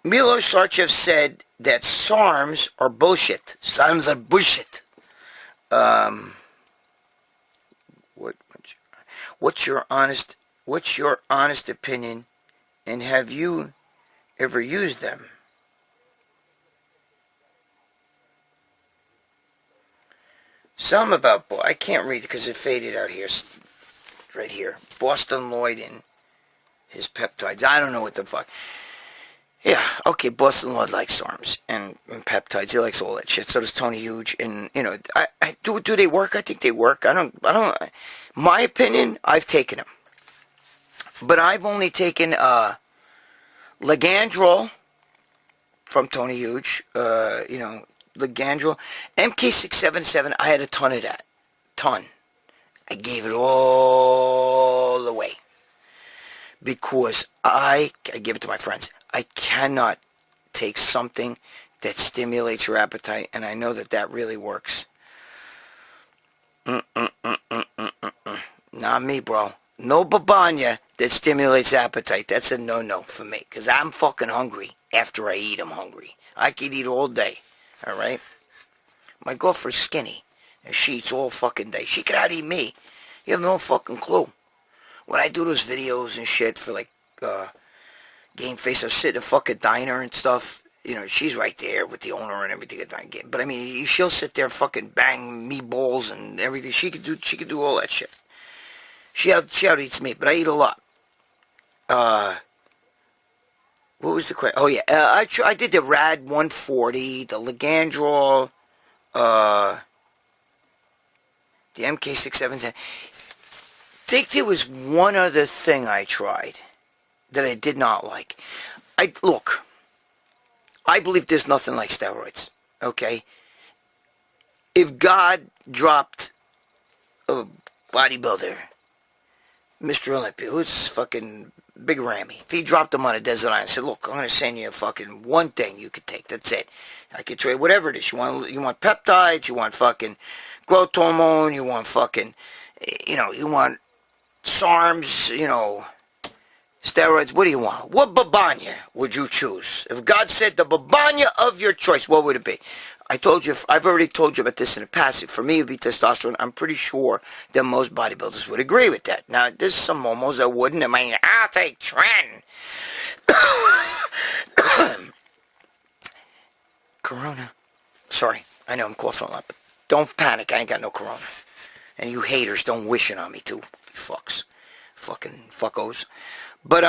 Milos Sarchev said that SARMs are bullshit. SARMs are bullshit. What's your honest opinion, and have you ever used them? Something about, I can't read it because it faded out here. Right here. Boston Lloyd and his peptides. I don't know what the fuck. Yeah, okay, Boston Lloyd likes SARMs and peptides. He likes all that shit. So does Tony Huge. And, you know, do they work? I think they work. I don't, my opinion, I've taken them. But I've only taken, Ligandrol from Tony Huge, you know, Ligandrol. MK677, I had a ton of that. Ton. I gave it all away. Because I give it to my friends. I cannot take something that stimulates your appetite, and I know that that really works. Not me, bro. No babanya that stimulates appetite. That's a no-no for me, because I'm fucking hungry. After I eat, I'm hungry. I could eat all day, all right? My girlfriend's skinny, and she eats all fucking day. She could out-eat me. You have no fucking clue. When I do those videos and shit for, like, Game Face, I sit in a fucking diner and stuff. You know, she's right there with the owner and everything. But, I mean, she'll sit there and fucking bang meatballs and everything. She could do all that shit. She out-eats me, but I eat a lot. What was the question? Oh, yeah. I did the Rad 140, the Ligandrol, the MK677. I think there was one other thing I tried that I did not like. Look, I believe there's nothing like steroids, okay? If God dropped a bodybuilder, Mr. Olympia, who's fucking Big Rammy, if he dropped him on a desert island and said, look, I'm going to send you fucking one thing you could take, that's it. I could trade whatever it is. You want peptides, you want fucking growth hormone, you want fucking, you know, you want SARMs, you know, steroids, what do you want? What babanya would you choose? If God said the babanya of your choice, what would it be? I've already told you about this in the past. For me, it would be testosterone. I'm pretty sure that most bodybuilders would agree with that. Now, there's some momos that wouldn't. I mean, I'll take Tren. Corona. Sorry, I know I'm coughing a lot, but don't panic. I ain't got no corona. And you haters, don't wish it on me, too. You fucks. Fucking fuckos. But,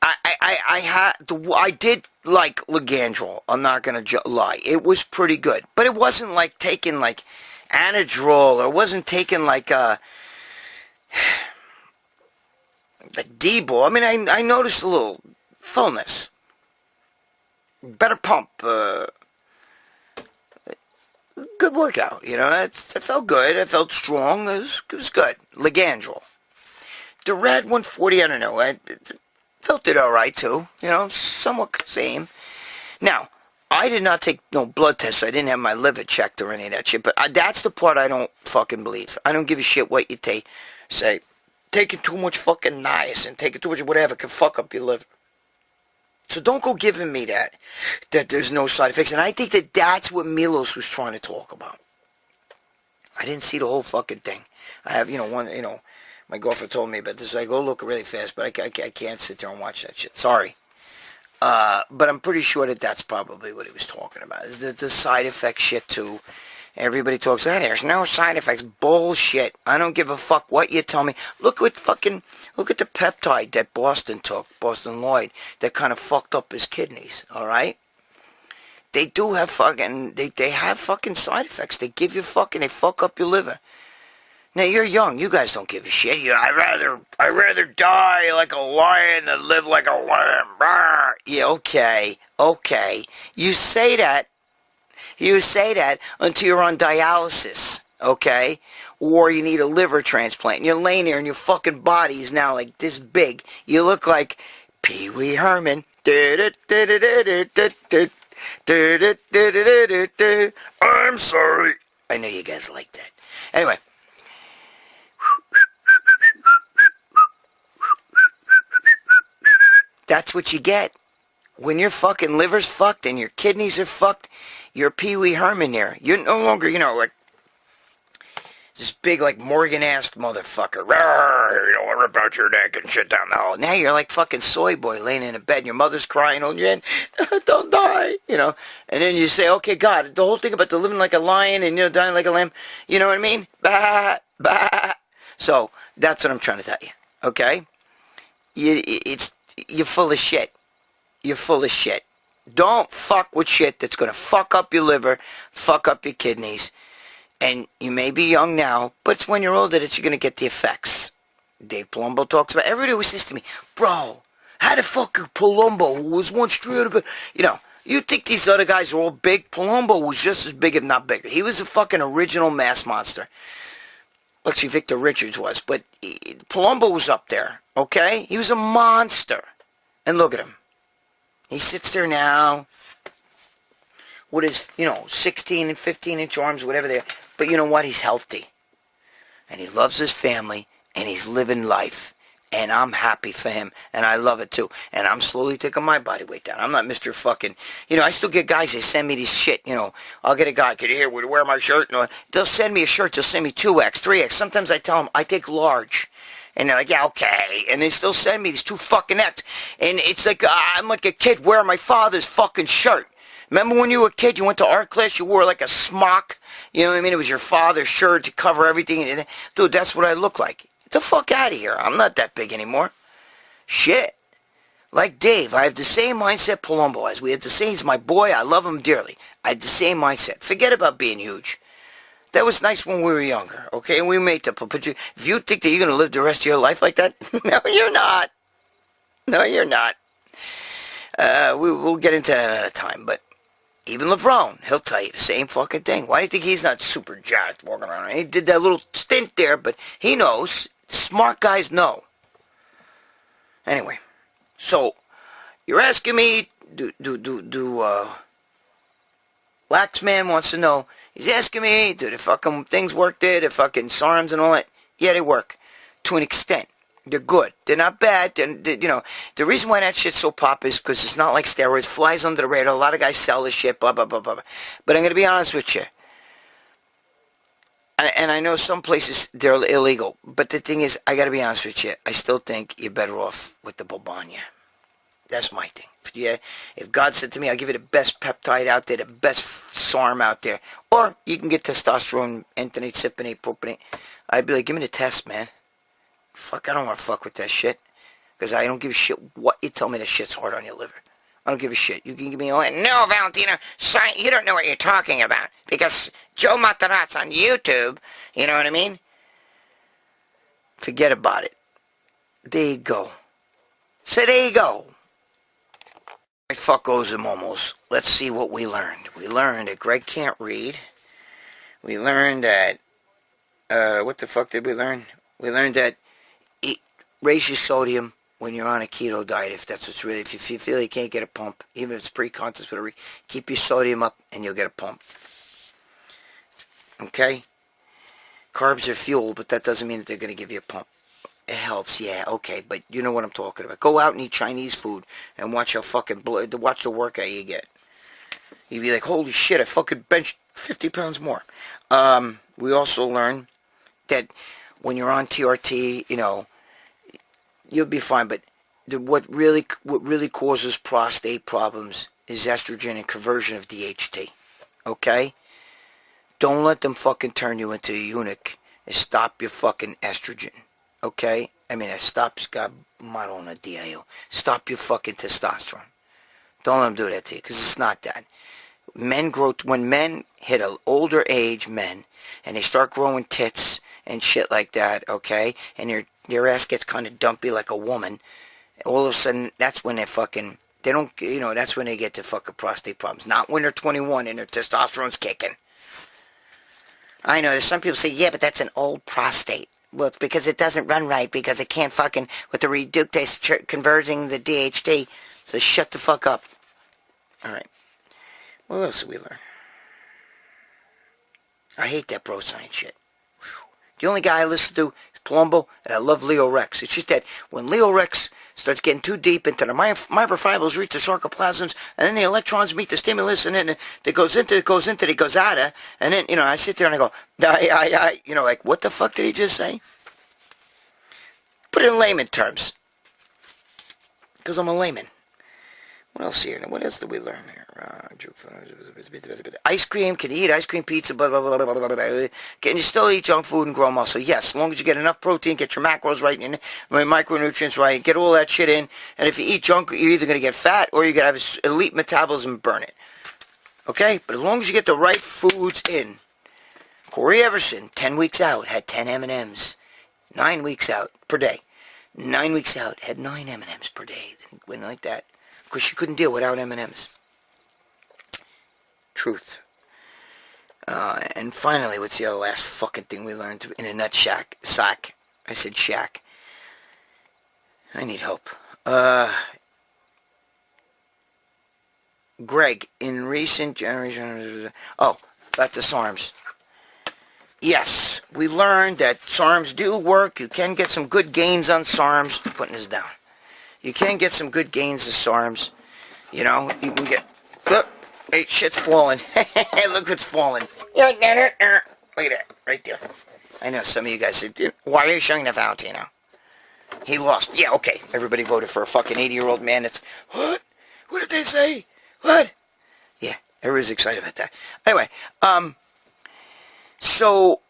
I did like Ligandrol. I'm not gonna lie. It was pretty good. But it wasn't like taking, like, Anadrol, or it wasn't taking, like D-ball. I mean, I noticed a little fullness. Better pump. Good workout, you know. I felt good. I felt strong. It was good. Ligandrol. The Red 140, I don't know. I felt it alright, too. You know, somewhat same. Now, I did not take no blood tests, so I didn't have my liver checked or any of that shit. But that's the part I don't fucking believe. I don't give a shit what you take. Say, taking too much fucking niacin, taking too much whatever can fuck up your liver. So don't go giving me that there's no side effects. And I think that that's what Milos was trying to talk about. I didn't see the whole fucking thing. I have, my girlfriend told me about this. I go look really fast, but I can't sit there and watch that shit. Sorry. But I'm pretty sure that that's probably what he was talking about. Is the side effect shit too. Everybody talks, there's no side effects. Bullshit. I don't give a fuck what you tell me. Look at the peptide that Boston took, Boston Lloyd, that kind of fucked up his kidneys, alright? They do have fucking, they have fucking side effects. They give you fucking, they fuck up your liver. Now, you're young. You guys don't give a shit. I'd rather die like a lion than live like a lamb. Rawr. Yeah, okay. You say that until you're on dialysis, okay? Or you need a liver transplant. And you're laying there and your fucking body is now like this big. You look like Pee Wee Herman. I'm sorry. I know you guys like that. Anyway. That's what you get. When your fucking liver's fucked and your kidneys are fucked, you're Pee Wee Herman there. You're no longer, like this big, like, Morgan-assed motherfucker. Rip out your neck and shit down the hole. Now you're like fucking soy boy laying in a bed and your mother's crying on you and don't die. and then you say, okay, God, the whole thing about the living like a lion and, dying like a lamb, you know what I mean? Bah, bah. So, that's what I'm trying to tell you, okay? You're full of shit. You're full of shit. Don't fuck with shit that's going to fuck up your liver, fuck up your kidneys. And you may be young now, but it's when you're older that you're going to get the effects. Dave Palumbo talks about, everybody always says to me, bro, how the fuck Palumbo, who was once straight up, you think these other guys are all big? Palumbo was just as big, if not bigger. He was a fucking original mass monster. Actually, Victor Richards was, but Palumbo was up there, okay? He was a monster. And look at him. He sits there now with his, 16 and 15-inch arms, whatever they are. But you know what? He's healthy. And he loves his family, and he's living life. And I'm happy for him, and I love it too. And I'm slowly taking my body weight down. I'm not Mr. fucking, I still get guys that send me this shit, I'll get a guy, could you hear, would you wear my shirt? They'll send me a shirt, they'll send me 2X, 3X. Sometimes I tell them, I take large. And they're like, yeah, okay. And they still send me these 2 fucking X. And it's like, I'm like a kid wearing my father's fucking shirt. Remember when you were a kid, you went to art class, you wore like a smock? You know what I mean? It was your father's shirt to cover everything. Dude, that's what I look like. Get the fuck out of here. I'm not that big anymore. Shit. Like Dave, I have the same mindset Palumbo has. We have the same, he's my boy, I love him dearly. I have the same mindset. Forget about being huge. That was nice when we were younger, okay? And we made the, but if you think that you're going to live the rest of your life like that, no, you're not. No, you're not. We'll get into that another time, but even LeBron, he'll tell you the same fucking thing. Why do you think he's not super jacked walking around? He did that little stint there, but he knows. Smart guys know. Anyway, so you're asking me, Waxman wants to know, he's asking me, do the fucking things work there, the fucking SARMs and all that? Yeah, they work. To an extent. They're good. They're not bad. The reason why that shit's so pop is because it's not like steroids. Flies under the radar. A lot of guys sell this shit, blah, blah, blah, blah. But I'm going to be honest with you. And I know some places they're illegal. But the thing is, I got to be honest with you. I still think you're better off with the Bulbania. That's my thing. If God said to me, I'll give you the best peptide out there, the best SARM out there. Or you can get testosterone, entonate, cypionate, propionate. I'd be like, give me the test, man. Fuck, I don't want to fuck with that shit. Because I don't give a shit what you tell me that shit's hard on your liver. I don't give a shit. You can give me all that. No, Valentino, you don't know what you're talking about. Because Joe Matarazzo's on YouTube. You know what I mean? Forget about it. There you go. So there you go. Fuckos and momos. Let's see what we learned. We learned that Greg can't read. We learned that... what the fuck did we learn? We learned that raise your sodium when you're on a keto diet, if that's what's really, if you feel you can't get a pump, even if it's pre-contest, whatever, keep your sodium up and you'll get a pump. Okay? Carbs are fuel, but that doesn't mean that they're going to give you a pump. It helps, yeah, okay, but you know what I'm talking about. Go out and eat Chinese food and watch how fucking, watch the workout you get. You'd be like, holy shit, I fucking benched 50 pounds more. We also learned that when you're on TRT, you'll be fine, but what really causes prostate problems is estrogen and conversion of DHT. Okay? Don't let them fucking turn you into a eunuch and stop your fucking estrogen. Okay? I mean, it stops God Madonna DIO. Stop your fucking testosterone. Don't let them do that to you, because it's not that. When men hit an older age, and they start growing tits and shit like that, okay, and your ass gets kind of dumpy like a woman, all of a sudden, that's when that's when they get to fucking prostate problems. Not when they're 21 and their testosterone's kicking. I know, there's some people say, yeah, but that's an old prostate. Well, it's because it doesn't run right, because it can't fucking, with the reductase converting the DHT, so shut the fuck up. Alright. What else did we learn? I hate that bro science shit. Whew. The only guy I listen to is Palumbo, and I love Leo Rex. It's just that when Leo Rex starts getting too deep into the myofibrils, reach the sarcoplasms, and then the electrons meet the stimulus, and then it goes out of, and then, I sit there and I go, like, what the fuck did he just say? Put it in layman terms. Because I'm a layman. What else here? What else did we learn here? Ice cream, can you eat ice cream, pizza, blah, blah, blah, blah, blah, blah. Can you still eat junk food and grow muscle? Yes, as long as you get enough protein, get your macros right, and micronutrients right, get all that shit in. And if you eat junk, you're either going to get fat or you're going to have elite metabolism and burn it. Okay? But as long as you get the right foods in. Corey Everson, 10 weeks out, had 10 M&Ms. 9 weeks out per day. 9 weeks out, had 9 M&Ms per day. Went like that. Because she couldn't deal without M&Ms. Truth. And finally, what's the other last fucking thing we learned in a nut sack? I said shack. I need help. Greg, in recent generations... Oh, about the SARMs. Yes, we learned that SARMs do work. You can get some good gains on SARMs. I'm putting this down. You can get some good gains of SARMs. You know, you can get... Look, hey, shit's falling. Look what's falling. Look at that, right there. I know some of you guys said, why are you showing the Valentino? He lost. Yeah, okay. Everybody voted for a fucking 80-year-old man that's... What? What did they say? What? Yeah, everybody's excited about that. Anyway, so,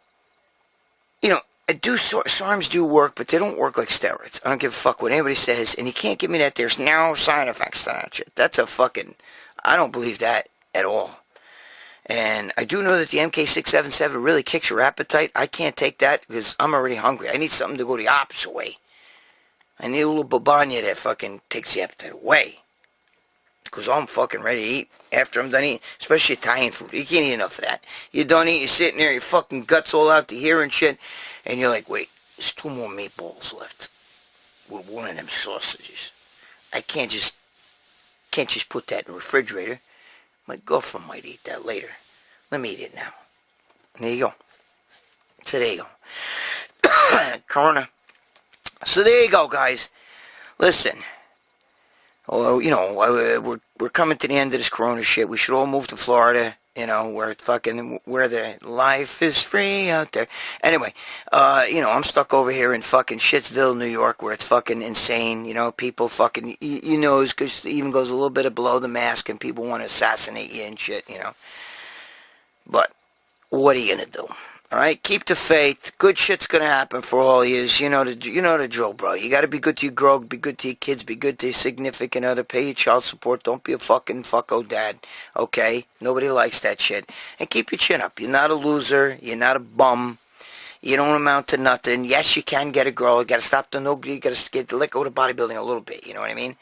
you know, SARMs do work, but they don't work like steroids. I don't give a fuck what anybody says, and you can't give me that there's no side effects to that shit. That's a fucking... I don't believe that at all. And I do know that the MK677 really kicks your appetite. I can't take that because I'm already hungry. I need something to go the opposite way. I need a little babanya that fucking takes the appetite away. Because I'm fucking ready to eat after I'm done eating. Especially Italian food. You can't eat enough of that. You're done eating, you're sitting there, your fucking guts all out to here and shit. And you're like, wait, there's 2 more meatballs left. With one of them sausages. I can't just put that in the refrigerator. My girlfriend might eat that later. Let me eat it now. And there you go. So there you go. Corona. So there you go, guys. Listen. Although, you know, we're coming to the end of this Corona shit. We should all move to Florida, you know, where the life is free out there. Anyway, you know, I'm stuck over here in fucking Shitsville, New York, where it's fucking insane. You know, people fucking, you know, it even goes a little bit below the mask, and people want to assassinate you and shit, you know. But what are you gonna do? All right, keep the faith. Good shit's gonna happen for all yous. You know the drill, bro. You gotta be good to your girl, be good to your kids, be good to your significant other. Pay your child support. Don't be a fucking fucko dad. Okay, nobody likes that shit. And keep your chin up. You're not a loser. You're not a bum. You don't amount to nothing. Yes, you can get a girl. You gotta stop the no. You gotta let go of bodybuilding a little bit. You know what I mean?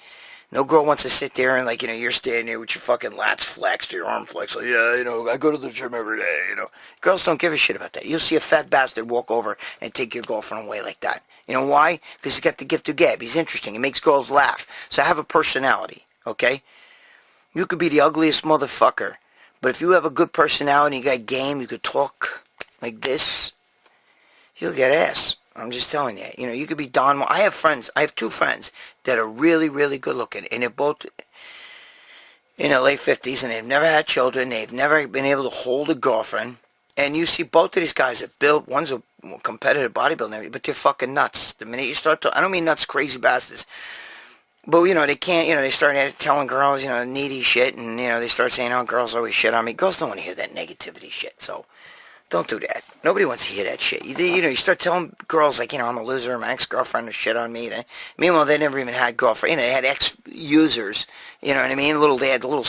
No girl wants to sit there and, like, you know, you're standing there with your fucking lats flexed, your arm flexed, like, yeah, you know, I go to the gym every day, you know. Girls don't give a shit about that. You'll see a fat bastard walk over and take your girlfriend away like that. You know why? Because he's got the gift of gab. He's interesting. He makes girls laugh. So have a personality, okay? You could be the ugliest motherfucker, but if you have a good personality, you got game, you could talk like this, you'll get ass. I'm just telling you. You know, you could be Don. I have friends. I have 2 friends that are really, really good looking. And they're both in their late 50s. And they've never had children. They've never been able to hold a girlfriend. And you see both of these guys are built. One's a competitive bodybuilder. But they're fucking nuts. The minute you start to... I don't mean nuts, crazy bastards. But, you know, they can't... You know, they start telling girls, you know, needy shit. And, you know, they start saying, oh, girls always shit on me. Girls don't want to hear that negativity shit. So... don't do that. Nobody wants to hear that shit. You know, you start telling girls, like, you know, I'm a loser, my ex-girlfriend was shit on me. Meanwhile, they never even had girlfriend. You know, they had ex-users. You know what I mean? They had the little,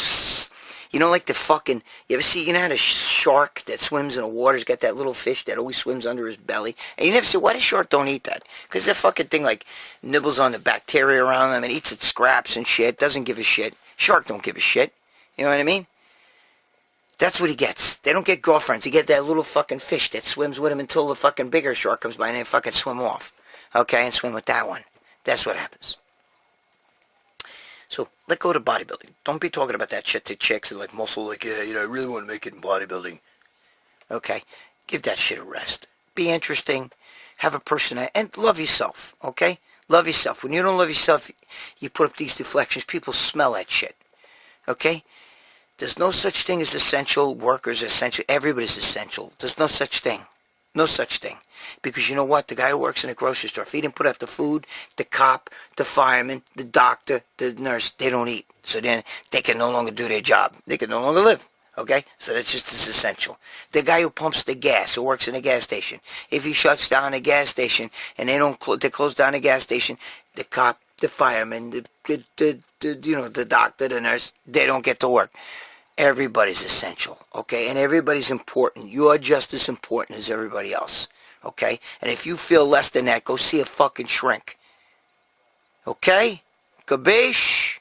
you know, like the fucking, you ever see, you know how the shark that swims in the water's got that little fish that always swims under his belly? And you never say, why does shark don't eat that? Because that fucking thing, like, nibbles on the bacteria around them and eats its scraps and shit. Doesn't give a shit. Shark don't give a shit. You know what I mean? That's what he gets. They don't get girlfriends. He get that little fucking fish that swims with him until the fucking bigger shark comes by and they fucking swim off. Okay, and swim with that one. That's what happens. So, let go to bodybuilding. Don't be talking about that shit to chicks and like muscle, like, yeah, you know, I really want to make it in bodybuilding. Okay, give that shit a rest. Be interesting. Have a personality. And love yourself, okay? Love yourself. When you don't love yourself, you put up these deflections. People smell that shit. Okay? There's no such thing as essential workers, essential. Everybody's essential. There's no such thing. No such thing. Because you know what? The guy who works in a grocery store, if he didn't put out the food, the cop, the fireman, the doctor, the nurse, they don't eat. So then they can no longer do their job. They can no longer live. Okay? So that's just as essential. The guy who pumps the gas, who works in a gas station, if he shuts down a gas station and they close down a gas station, the cop, the fireman, the doctor, the nurse, they don't get to work. Everybody's essential, okay? And everybody's important. You are just as important as everybody else, okay? And if you feel less than that, go see a fucking shrink. Okay? Kabish?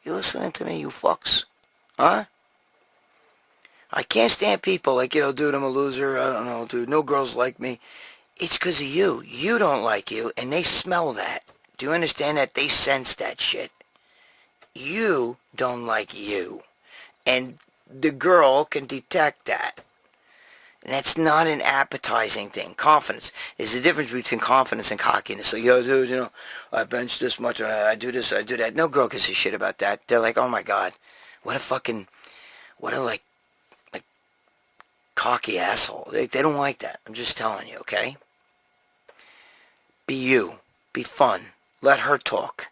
You listening to me, you fucks? Huh? I can't stand people like, dude, I'm a loser. I don't know, dude. No girls like me. It's because of you. You don't like you, and they smell that. Do you understand that? They sense that shit. You don't like you. And the girl can detect that. And that's not an appetizing thing. Confidence. There's a difference between confidence and cockiness. Like, yo, dude, I bench this much, and I do this, I do that. No girl gives a shit about that. They're like, oh my God, what a cocky asshole. They don't like that. I'm just telling you, okay? Be you. Be fun. Let her talk.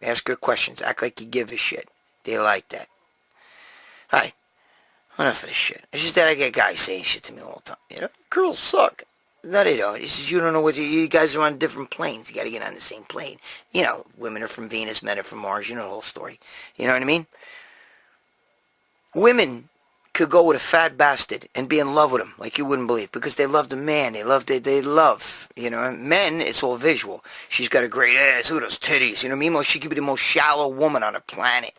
Ask her questions. Act like you give a shit. They like that. Hi. Enough of this shit. It's just that I get guys saying shit to me all the time. Girls suck. No, they don't. It's just you don't know what you guys are on different planes. You got to get on the same plane. Women are from Venus, men are from Mars. You know the whole story. You know what I mean? Women could go with a fat bastard and be in love with him like you wouldn't believe because they love the man. They love. Men, it's all visual. She's got a great ass. Look at those titties. You know what I mean? She could be the most shallow woman on the planet.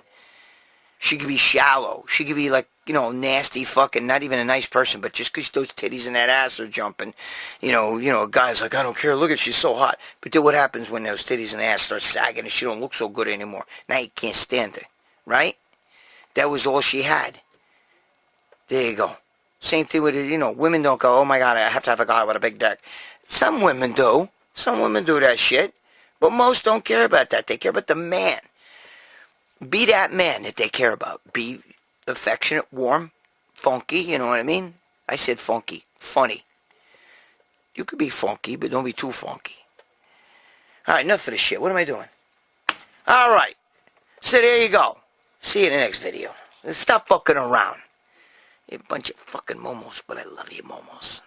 She could be shallow. She could be like, nasty fucking, not even a nice person, but just because those titties and that ass are jumping, a guy's like, I don't care, look at, she's so hot. But then what happens when those titties and ass start sagging and she don't look so good anymore? Now you can't stand her, right? That was all she had. There you go. Same thing with it, women don't go, oh my God, I have to have a guy with a big dick. Some women do. Some women do that shit. But most don't care about that. They care about the man. Be that man that they care about. Be affectionate, warm, funky, you know what I mean? I said funky. Funny. You could be funky, but don't be too funky. Alright, enough of this shit. What am I doing? Alright. So there you go. See you in the next video. Stop fucking around. You're a bunch of fucking momos, but I love you momos.